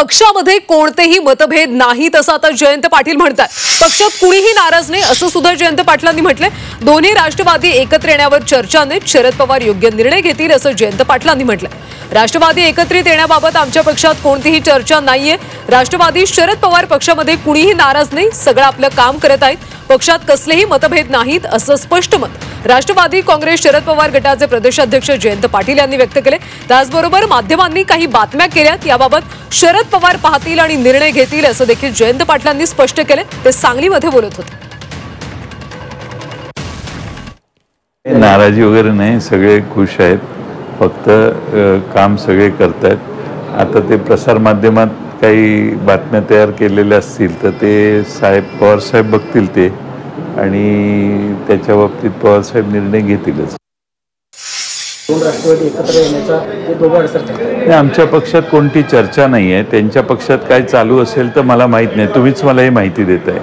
पक्षामध्ये कोणतेही मतभेद नाहीत असं आता जयंत पाटील म्हणतात। पक्षात कुणीही नाराज नाही असं सुद्धा जयंत पाटलांनी म्हटले। दोन्ही राष्ट्रवादी एकत्र येण्यावर चर्चा नाही, शरद पवार योग्य निर्णय घेतील असं जयंत पाटलांनी म्हटलं। राष्ट्रवादी एकत्रित येण्याबाबत आमच्या पक्षात कोणतीही चर्चा नाहीये। राष्ट्रवादी शरद पवार पक्षामध्ये कुणीही नाराज नाही, सगळं आपलं काम करत आहेत। पक्षात कसलेही मतभेद नाहीत असं स्पष्ट मत राष्ट्रवादी काँग्रेस शरद पवार गटाचे प्रदेशाध्यक्ष जयंत पाटील यांनी व्यक्त केले। त्याचबरोबर माध्यमांनी काही बातम्या केल्यात, याबाबत शरद पवार पाहतील आणि निर्णय घेतील असं देखील जयंत पाटलांनी स्पष्ट केले। ते सांगलीमध्ये बोलत होते। नाराजी वगैरे नाही, सगळे खुश आहेत, फक्त काम सगळे करतात। आता ते प्रसार माध्यमात काही बातम्या तयार केलेल्या असतील तर ते पवार साहेब बघतील ते, आणि त्याच्या बाबतीत पवार साहेब निर्णय घेतीलच। राष्ट्रवादी एकत्र येण्याचा आमच्या पक्षात कोणती चर्चा नाही आहे। त्यांच्या पक्षात काय चालू असेल तर मला माहित नाही, तुम्हीच मला ही माहिती देताय।